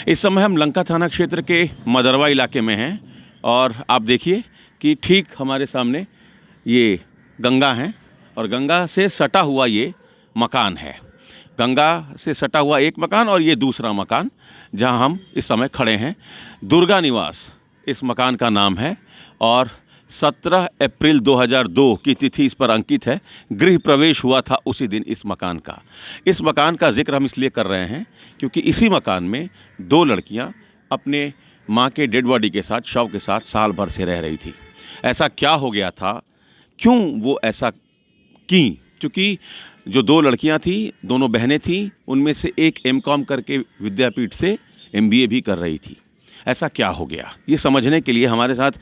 इस समय हम लंका थाना क्षेत्र के मदरवा इलाके में हैं और आप देखिए कि ठीक हमारे सामने ये गंगा है और गंगा से सटा हुआ ये मकान है। गंगा से सटा हुआ एक मकान और ये दूसरा मकान जहां हम इस समय खड़े हैं, दुर्गा निवास इस मकान का नाम है और 17 अप्रैल 2002 की तिथि इस पर अंकित है। गृह प्रवेश हुआ था उसी दिन इस मकान का। इस मकान का जिक्र हम इसलिए कर रहे हैं क्योंकि इसी मकान में 2 लड़कियां अपने मां के डेड बॉडी के साथ, शव के साथ साल भर से रह रही थी। ऐसा क्या हो गया था, क्यों वो ऐसा की? क्योंकि जो 2 लड़कियां थी, दोनों बहनें थीं, उनमें से एक एमकॉम करके विद्यापीठ से MBA भी कर रही थी। ऐसा क्या हो गया, ये समझने के लिए हमारे साथ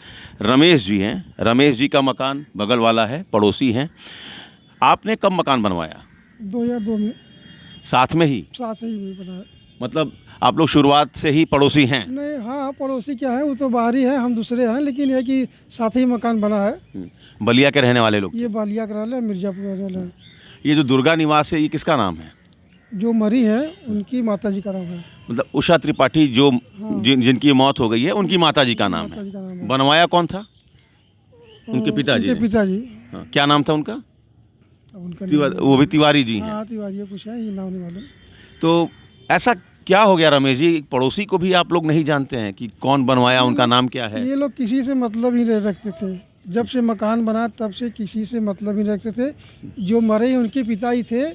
रमेश जी हैं। रमेश जी का मकान बगल वाला है, पड़ोसी हैं। आपने कब मकान बनवाया? 2002 में। साथ में ही? साथ ही में बनाया। मतलब आप लोग शुरुआत से ही पड़ोसी हैं? नहीं, हाँ, पड़ोसी क्या है, वो तो बाहरी है, हम दूसरे हैं, लेकिन ये कि साथ ही मकान बना है। बलिया के रहने वाले लोग? ये बालिया का रहना है, मिर्जापुर रहने वाला है। ये जो दुर्गा निवास है, ये किसका नाम है? जो मरी है उनकी माता जी का नाम है। मतलब उषा त्रिपाठी जो जिनकी मौत हो गई है, उनकी माता जी का नाम माता जी का नाम है। है। बनवाया कौन था? उनके पिताजी? उनके पिताजी। हाँ, क्या नाम था उनका? उनका वो भी तिवारी जी हैं। हाँ, तिवारी है, कुछ है, ये नाम नहीं मालूम। तो ऐसा क्या हो गया रमेश जी, पड़ोसी को भी आप लोग नहीं जानते हैं कि कौन बनवाया, उनका नाम क्या है? ये लोग किसी से मतलब ही नहीं रखते थे। जब से मकान बना तब से किसी से मतलब ही नहीं रखते थे। जो मरे उनके पिता ही थे,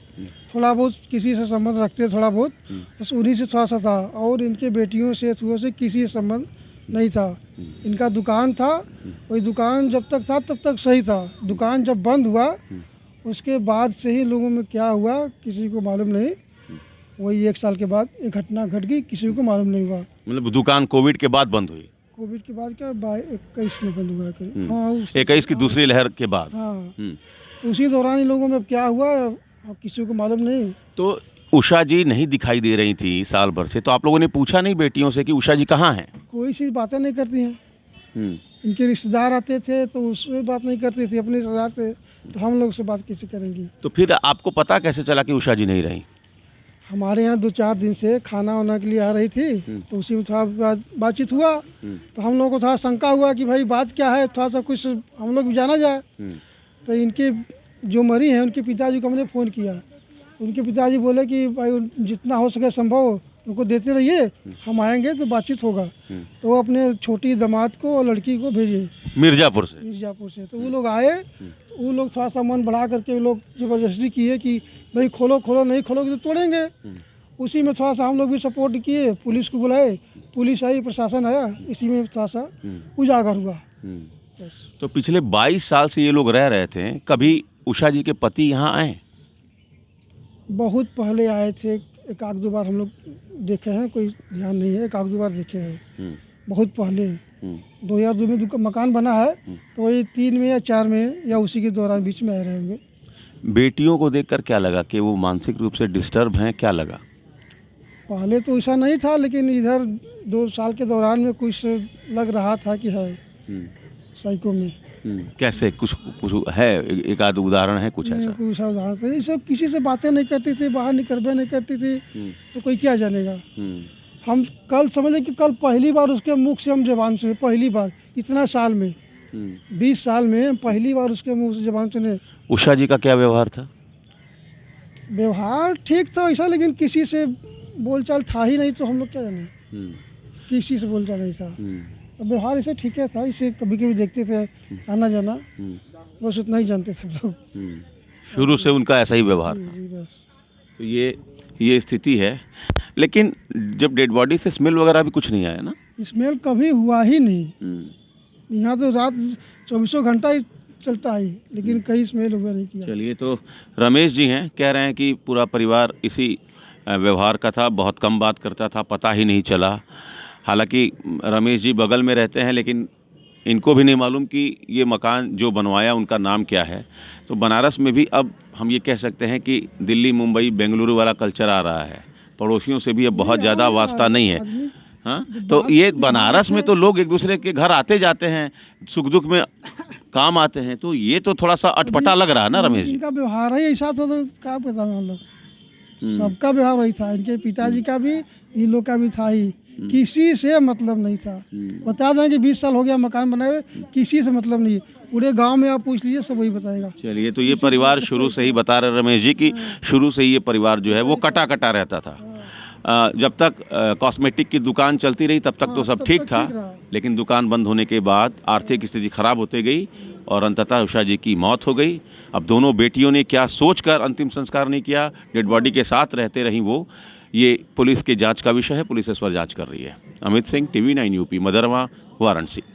थोड़ा बहुत किसी से संबंध रखते, थोड़ा बहुत, बस उन्हीं से थोड़ा सा था। और इनके बेटियों से थोड़ा से किसी से संबंध नहीं था। इनका दुकान था, वही दुकान जब तक था तब तक सही था। दुकान जब बंद हुआ उसके बाद से ही लोगों में क्या हुआ किसी को मालूम नहीं। वही 1 साल के बाद एक घटना घट गई, किसी को मालूम नहीं हुआ। मतलब दुकान कोविड के बाद बंद हुई? कोविड के बाद क्या 21 में बंद हुआ है। हाँ, 21 की दूसरी लहर के बाद। हाँ, तो उसी दौरान इन लोगों में क्या हुआ किसी को मालूम नहीं। तो उषा जी नहीं दिखाई दे रही थी साल भर से, तो आप लोगों ने पूछा नहीं बेटियों से कि उषा जी कहाँ हैं? कोई सी बातें नहीं करती हैं। इनके रिश्तेदार आते थे तो उसमें बात नहीं करती थी, अपने रिश्तेदार से, तो हम लोग से बात कैसे करेंगी? तो फिर आपको पता कैसे चला कि उषा जी नहीं रही? हमारे यहाँ 2-4 दिन से खाना वाना के लिए आ रही थी, तो उसी में थोड़ा बातचीत हुआ। तो हम लोगों को थोड़ा शंका हुआ कि भाई बात क्या है, थोड़ा सा कुछ हम लोग भी जाना जाए। तो इनके जो मरी हैं उनके पिताजी को हमने फ़ोन किया। उनके पिताजी बोले कि भाई जितना हो सके संभव उनको देते रहिए, हम आएंगे तो बातचीत होगा। तो वो अपने छोटी दामाद को और लड़की को भेजे मिर्जापुर से। मिर्जापुर से। तो वो लोग आए, वो लोग थोड़ा सा मन बढ़ा करके वो लोग ज़बरदस्ती किए कि भाई खोलो खोलो, नहीं खोलोगे तो तोड़ेंगे। उसी में थोड़ा सा हम लोग भी सपोर्ट किए, पुलिस को बुलाए, पुलिस आई, प्रशासन आया, इसी में थोड़ा सा उजागर हुआ। तो पिछले 22 साल से ये लोग रह रहे थे, कभी उषा जी के पति यहाँ आए? बहुत पहले आए थे, 1-2 बार हम लोग देखे हैं, कोई ध्यान नहीं है, 1-2 बार देखे हैं, बहुत पहले। 2002 में मकान बना है, तो वही 3 में या 4 में या उसी के दौरान बीच में आ रहे होंगे। बेटियों को देखकर क्या लगा कि वो मानसिक रूप से डिस्टर्ब हैं, क्या लगा? पहले तो ऐसा नहीं था, लेकिन इधर 2 साल के दौरान में कुछ लग रहा था कि है साइको में। कैसे? कुछ है, एक आध उदाहरण है कुछ ऐसा? कुछ उदाहरण था, ये सब किसी से बातें नहीं करती थी, बाहर निकलबे नहीं करती थी, तो कोई क्या जानेगा। हम कल समझे कि कल पहली बार उसके मुख से हम ज़बान सुने, पहली बार इतना साल में, 20 साल में पहली बार उसके मुँह से ज़बान सुने। उषा जी का क्या व्यवहार था? व्यवहार ठीक था ऐसा, लेकिन किसी से बोलचाल था ही नहीं, तो हम लोग क्या जाने, किसी से बोलचाल नहीं था। व्यवहार ऐसे ठीक है था, इसे कभी कभी देखते थे आना जाना, बस उतना ही जानते थे लोग। शुरू से उनका ऐसा ही व्यवहार था। बस। तो ये स्थिति है। लेकिन जब डेड बॉडी से स्मेल वगैरह भी कुछ नहीं आया ना? स्मेल कभी हुआ ही नहीं। यहाँ तो रात 24 घंटा ही चलता है, लेकिन कहीं स्मेल हुआ नहीं किया। चलिए, तो रमेश जी हैं, कह रहे हैं कि पूरा परिवार इसी व्यवहार का था, बहुत कम बात करता था, पता ही नहीं चला। हालांकि रमेश जी बगल में रहते हैं, लेकिन इनको भी नहीं मालूम कि ये मकान जो बनवाया उनका नाम क्या है। तो बनारस में भी अब हम ये कह सकते हैं कि दिल्ली, मुंबई, बेंगलुरु वाला कल्चर आ रहा है। पड़ोसियों से भी अब बहुत ज़्यादा वास्ता नहीं है। हाँ, तो ये बनारस में तो लोग एक दूसरे के घर आते जाते हैं, सुख दुख में काम आते हैं, तो ये तो थोड़ा सा अटपटा लग रहा है ना रमेश जी? इनका व्यवहार है ऐसा, तो क्या पता हम लोग, सबका व्यवहार वही था। इनके पिताजी का भी, इन लोग का भी था ही। किसी से मतलब नहीं था। बता दें कि 20 साल हो गया मकान बनाए हुए, किसी से मतलब नहीं। पूरे गांव में आप पूछ लीजिए, सब वही बताएगा। चलिए, तो ये परिवार शुरू से ही बता रहे रमेश जी कि शुरू से ही ये परिवार जो है वो कटा कटा रहता था। जब तक कॉस्मेटिक की दुकान चलती रही तब तक तो सब तब ठीक तक था, ठीक रहा। लेकिन दुकान बंद होने के बाद आर्थिक स्थिति खराब होते गई और अंततः उषा जी की मौत हो गई। अब दोनों बेटियों ने क्या सोचकर अंतिम संस्कार नहीं किया, डेड बॉडी के साथ रहते रहीं वो, ये पुलिस के जांच का विषय है। पुलिस इस पर जांच कर रही है। Amit Singh, TV9 UP, मदरवा, Varanasi.